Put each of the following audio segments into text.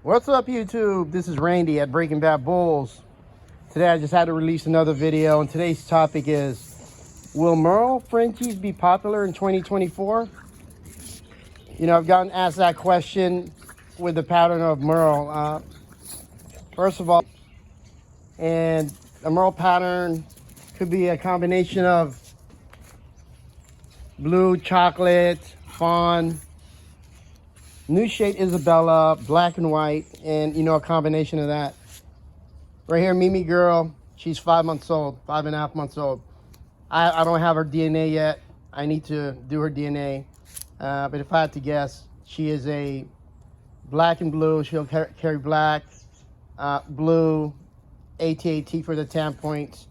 What's up, YouTube? This is Randy at Breaking Bad Bulls. Today I just had to release another video, and today's topic is, will Merle Frenchies be popular in 2024? You know, I've gotten asked that question with the pattern of Merle. First of all, and a Merle pattern could be a combination of blue, chocolate, fawn, new shade Isabella, black and white, and a combination of that. Right here, Mimi girl, she's 5 months old, 5.5 months old. I don't have her DNA yet. I need to do her DNA. But if I had to guess, she is a black and blue. She'll carry black, blue, AT for the 10 points,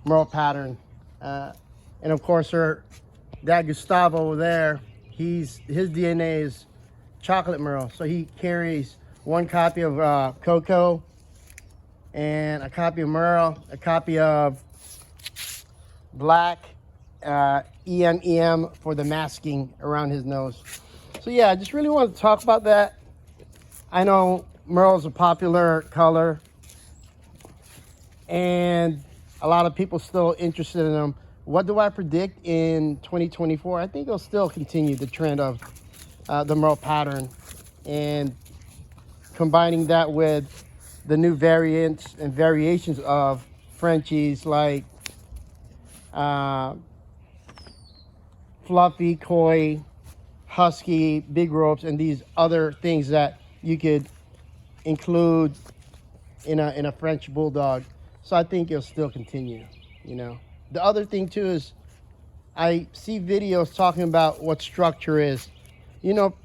Merle pattern. And of course, her dad Gustavo over there, his DNA is chocolate Merle, so he carries one copy of Coco and a copy of Merle, a copy of black, EM for the masking around his nose. So yeah, I just really wanted to talk about that. I know Merle is a popular color and a lot of people still interested in them. What do I predict in 2024? I think it'll still continue the trend of the Merle pattern, and combining that with the new variants and variations of Frenchies like fluffy, koi, husky, big ropes, and these other things that you could include in a French bulldog. So I think it'll still continue. The other thing too is I see videos talking about what structure is.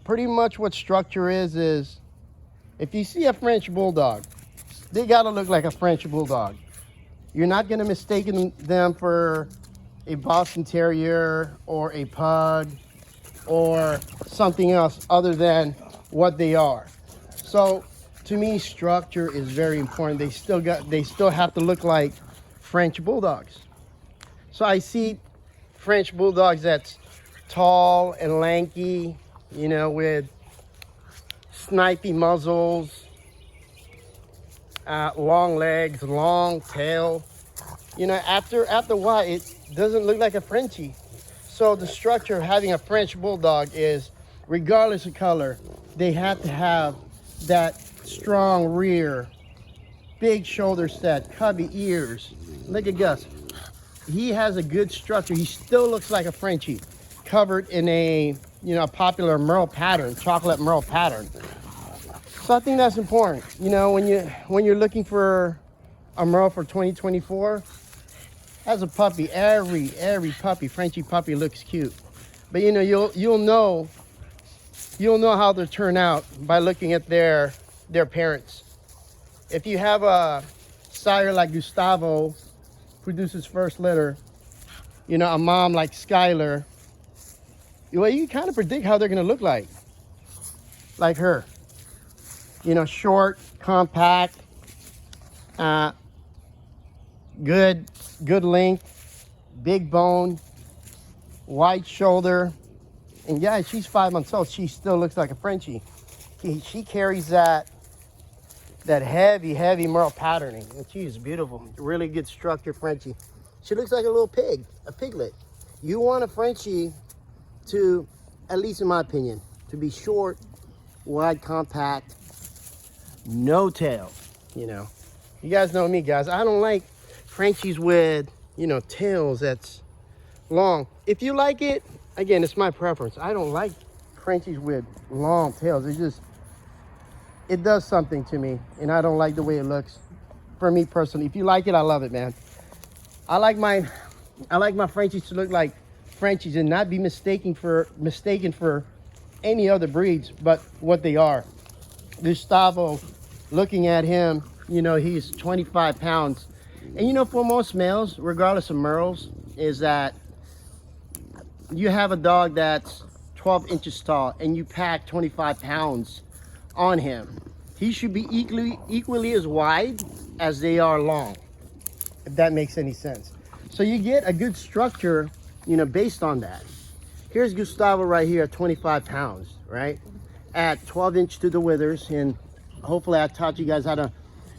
Pretty much what structure is if you see a French bulldog, they gotta look like a French bulldog. You're not gonna mistake them for a Boston Terrier or a pug or something else other than what they are. So to me, structure is very important. They still have to look like French bulldogs. So I see French bulldogs that's tall and lanky, with snipey muzzles, long legs, long tail. After a while, it doesn't look like a Frenchie. So the structure of having a French bulldog is, regardless of color, they have to have that strong rear, big shoulder set, cubby ears. Look at Gus. He has a good structure. He still looks like a Frenchie, covered in a popular Merle pattern, chocolate Merle pattern. So I think that's important. When you're looking for a Merle for 2024, as a puppy, every puppy, Frenchie puppy looks cute. But you'll know how they turn out by looking at their parents. If you have a sire like Gustavo, produces first litter, a mom like Skylar, well, you kind of predict how they're going to look like her. Short, compact, good length, big bone, wide shoulder. And yeah, she's 5 months old. She still looks like a Frenchie. She carries that heavy Merle patterning. And she's beautiful. Really good structure Frenchie. She looks like a little pig, a piglet. You want a Frenchie to, at least in my opinion, to be short, wide, compact, no tail. You guys know me, guys. I don't like Frenchies with, tails that's long. If you like it, again, it's my preference. I don't like Frenchies with long tails. It does something to me, and I don't like the way it looks. For me personally, if you like it, I love it, man. I like my Frenchies to look like Frenchies and not be mistaken for any other breeds but what they are. Gustavo, looking at him, he's 25 pounds. And for most males, regardless of Merles, is that you have a dog that's 12 inches tall and you pack 25 pounds on him. He should be equally as wide as they are long, if that makes any sense. So you get a good structure, based on that. Here's Gustavo right here at 25 pounds, right? At 12 inch to the withers and hopefully I taught you guys how to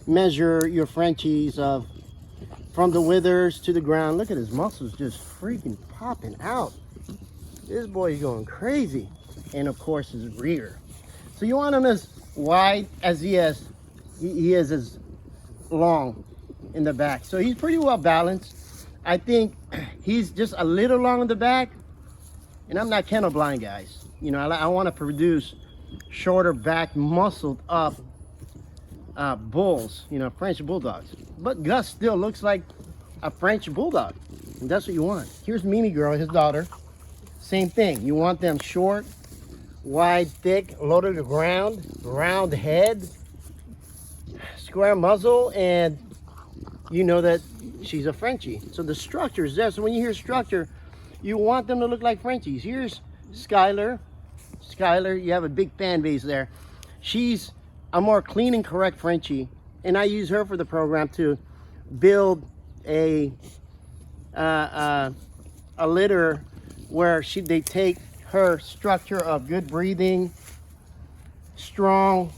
measure your Frenchies from the withers to the ground. Look at his muscles just freaking popping out. This boy is going crazy. And of course his rear. So you want him as wide as he is as long in the back. So he's pretty well balanced. I think he's just a little long in the back. And I'm not kennel blind, guys. You know, I want to produce shorter back, muscled up bulls, you know, French bulldogs. But Gus still looks like a French bulldog, and that's what you want. Here's Mimi Girl, his daughter. Same thing. You want them short, wide, thick, low to the ground, round head, square muzzle, and you know that she's a Frenchie. So the structure is there. So when you hear structure, you want them to look like Frenchies. Here's Skylar. Skylar, you have a big fan base there. She's a more clean and correct Frenchie, and I use her for the program to build a litter where they take her structure of good breathing, strong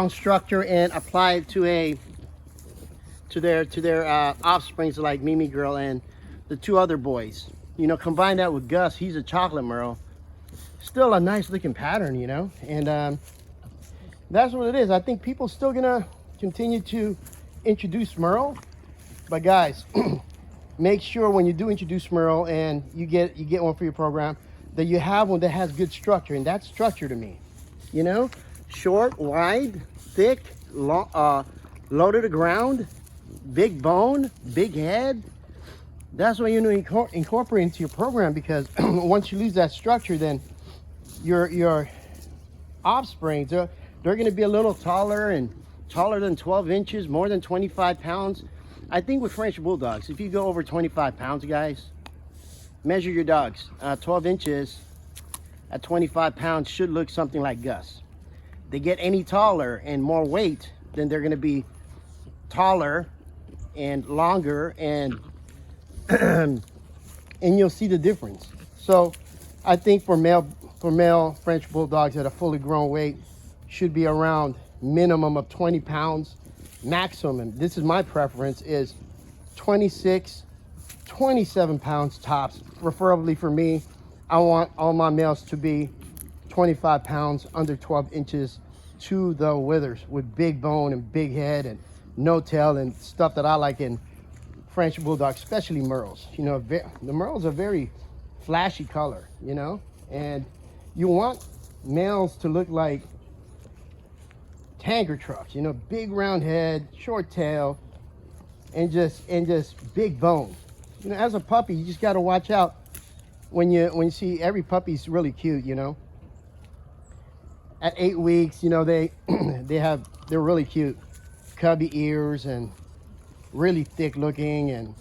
structure, and apply it to their offsprings like Mimi Girl and the two other boys. You know, combine that with Gus. He's a chocolate Merle. Still a nice looking pattern, you know, and that's what it is. I think people still gonna continue to introduce Merle, but guys, make sure when you do introduce Merle and you get one for your program, that you have one that has good structure. And that's structure to me, you know, short, wide, thick, long, low to the ground, big bone, big head. That's what you need to incorporate into your program, because once you lose that structure, then your offsprings, they're going to be a little taller than 12 inches, more than 25 pounds. I think with French bulldogs, if you go over 25 pounds, guys, measure your dogs. 12 inches at 25 pounds should look something like Gus. They get any taller and more weight, then they're going to be taller and longer, and and you'll see the difference. So I think for male French bulldogs at a fully grown weight should be around minimum of 20 pounds. Maximum, and this is my preference, is 26, 27 pounds tops. Preferably for me, I want all my males to be 25 pounds, under 12 inches to the withers, with big bone and big head and no tail and stuff that I like in French bulldogs, especially Merles. You know, the Merles are very flashy color, you know, and you want males to look like tanker trucks, you know, big round head, short tail, and just big bone. You know, as a puppy, you just got to watch out when you see every puppy's really cute, you know. At 8 weeks, you know, they're really cute, cubby ears and really thick looking, and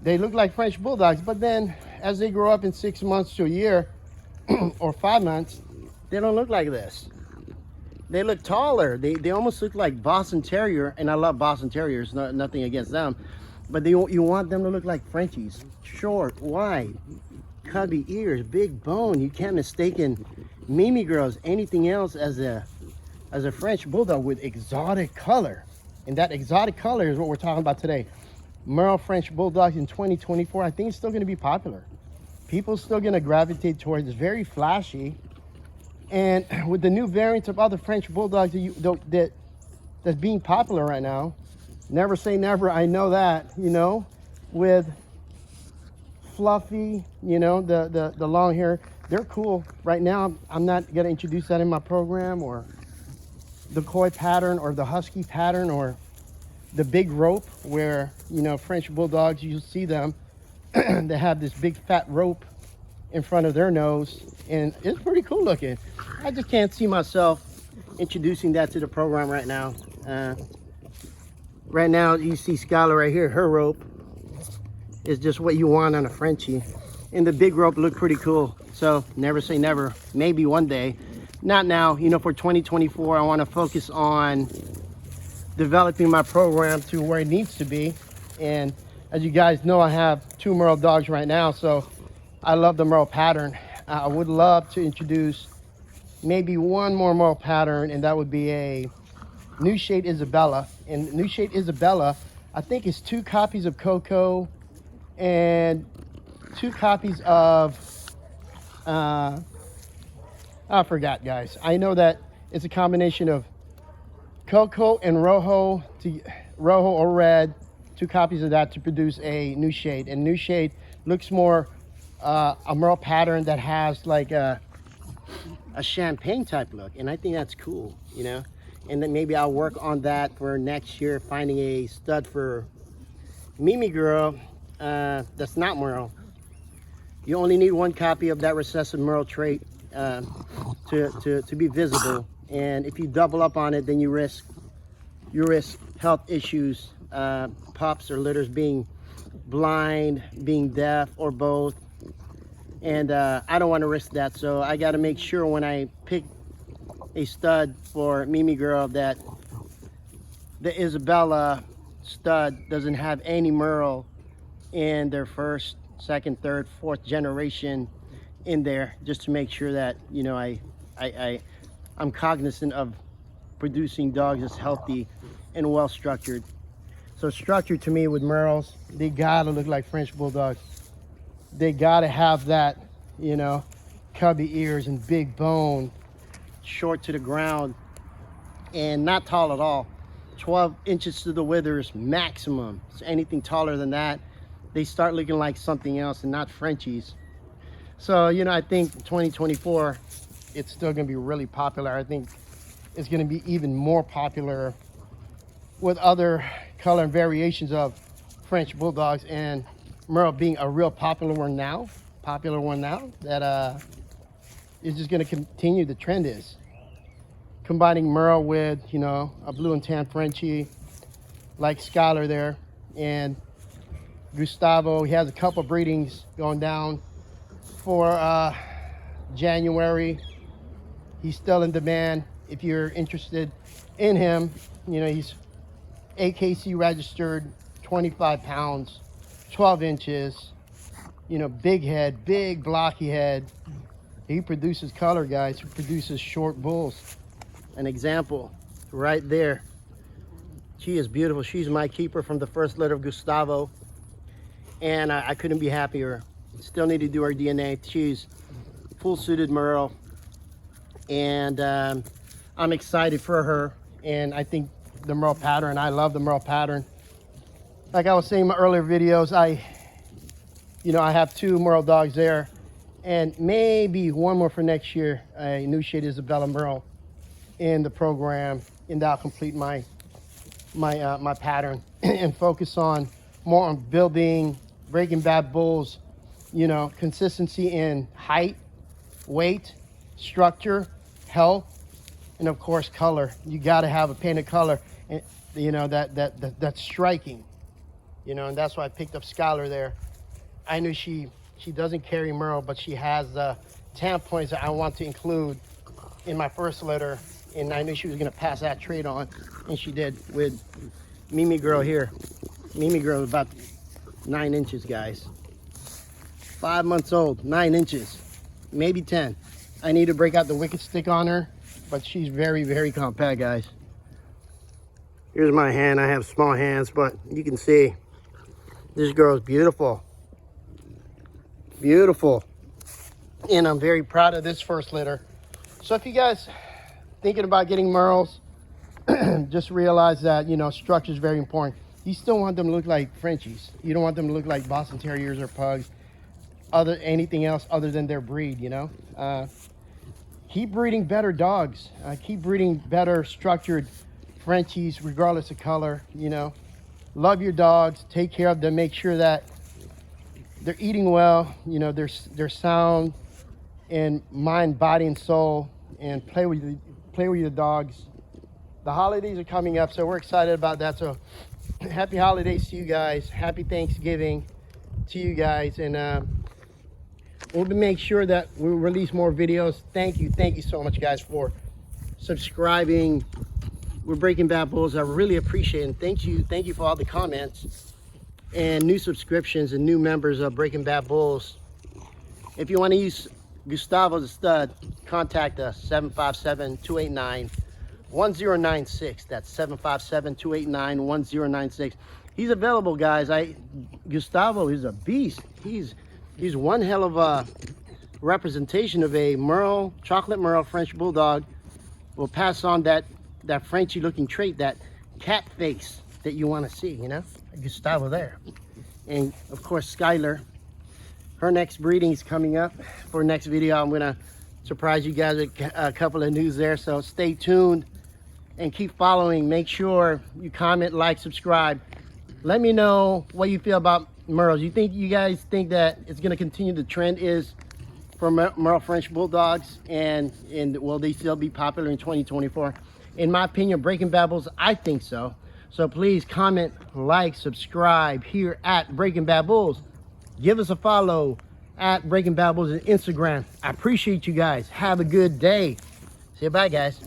they look like French bulldogs. But then as they grow up in 6 months to a year or 5 months, they don't look like this. They look taller. They almost look like Boston Terrier, and I love Boston Terriers, nothing against them, but you want them to look like Frenchies. Short, wide, cubby ears, big bone. You can't mistake Mimi Girls anything else as a French bulldog with exotic color. And that exotic color is what we're talking about today. Merle French bulldogs in 2024, I think it's still going to be popular. People still going to gravitate towards it's very flashy. And with the new variants of other French bulldogs that's being popular right now, never say never, I know that, you know, with Fluffy, you know, the long hair, they're cool. Right now, I'm not going to introduce that in my program, or the koi pattern, or the husky pattern, or the big rope, where, you know, French bulldogs, you'll see them, they have this big fat rope in front of their nose, and it's pretty cool looking. I just can't see myself introducing that to the program right now. Right now, you see Skylar right here, her rope is just what you want on a Frenchie, and the big rope looked pretty cool. So never say never, maybe one day, not now. You know, for 2024, I want to focus on developing my program to where it needs to be. And as you guys know, I have 2 Merle dogs right now, so I love the Merle pattern. I would love to introduce maybe one more Merle pattern, and that would be a New Shade Isabella. And New Shade Isabella, I think, is 2 copies of Coco and 2 copies of I forgot, guys. I know that it's a combination of Coco and Rojo or Red, 2 copies of that to produce a New Shade. And New Shade looks more a Merle pattern that has like a champagne type look, and I think that's cool, you know. And then maybe I'll work on that for next year, finding a stud for Mimi Girl that's not Merle. You only need 1 copy of that recessive Merle trait to be visible, and if you double up on it, then you risk health issues, pups or litters being blind, being deaf, or both. And I don't want to risk that, so I got to make sure when I pick a stud for Mimi Girl that the Isabella stud doesn't have any Merle in their first, second, third, fourth generation in there, just to make sure that, you know, I'm cognizant of producing dogs that's healthy and well structured. So structure to me with Merles, they gotta look like French Bulldogs. They gotta have that, you know, cubby ears and big bone, short to the ground, and not tall at all. 12 inches to the withers maximum. So anything taller than that, they start looking like something else and not Frenchies. So, you know, I think 2024, it's still gonna be really popular. I think it's gonna be even more popular with other color and variations of French Bulldogs, and Merle being a real popular one now, that is just gonna continue. The trend is combining Merle with, you know, a blue and tan Frenchie like Skylar there, and Gustavo. He has a couple breedings going down for January. He's still in demand. If you're interested in him, you know, he's AKC registered, 25 pounds, 12 inches, you know, big head, big blocky head. He produces color, guys. He produces short bulls. An example right there. She is beautiful. She's my keeper from the first litter of Gustavo, and I couldn't be happier. Still need to do our DNA. She's full suited Merle, and I'm excited for her. And I think the Merle pattern, I love the Merle pattern. Like I was saying in my earlier videos, I have 2 Merle dogs there, and maybe 1 more for next year, a New Shade Isabella Merle in the program, and that'll complete my pattern and focus on more on building Breaking Bad bulls, you know, consistency in height, weight, structure, health, and of course color. You got to have a painted color, and you know that's striking, you know, and that's why I picked up Skylar there. I knew she doesn't carry Merle, but she has the tan points that I want to include in my first litter, and I knew she was going to pass that trait on, and she did with Mimi Girl here. Mimi Girl is about 9 inches, guys. 5 months old, 9 inches, maybe 10. I need to break out the wicked stick on her, but she's very, very compact, guys. Here's my hand. I have small hands, but you can see this girl is beautiful. Beautiful. And I'm very proud of this first litter. So if you guys thinking about getting Merles, just realize that, you know, structure is very important. You still want them to look like Frenchies. You don't want them to look like Boston Terriers or Pugs, anything else other than their breed, you know. Keep breeding better dogs. Keep breeding better structured Frenchies, regardless of color, you know. Love your dogs. Take care of them. Make sure that they're eating well, you know, they're sound in mind, body, and soul, and play with your dogs. The holidays are coming up, so we're excited about that. So happy holidays to you guys. Happy Thanksgiving to you guys, and we'll make sure that we release more videos. Thank you so much, guys, for subscribing. We're Breaking Bad Bulls. I really appreciate it. And thank you for all the comments and new subscriptions and new members of Breaking Bad Bulls. If you want to use Gustavo's a stud. Contact us, 757-289-1096. That's 757-289-1096. He's available, guys. Gustavo is a beast. He's one hell of a representation of a Merle, chocolate Merle French Bulldog. Will pass on that Frenchy looking trait, that cat face that you want to see, you know? Gustavo there. And of course, Skylar, her next breeding is coming up. For next video, I'm gonna surprise you guys with a couple of news there, so stay tuned and keep following. Make sure you comment, like, subscribe. Let me know what you feel about Merles. You guys think that it's gonna continue, the trend is for Merle French Bulldogs, and will they still be popular in 2024? In my opinion, Breaking Bad Bulls, I think so. So please comment, like, subscribe here at Breaking Bad Bulls. Give us a follow at Breaking Bad Bulls on Instagram. I appreciate you guys. Have a good day. Say bye, guys.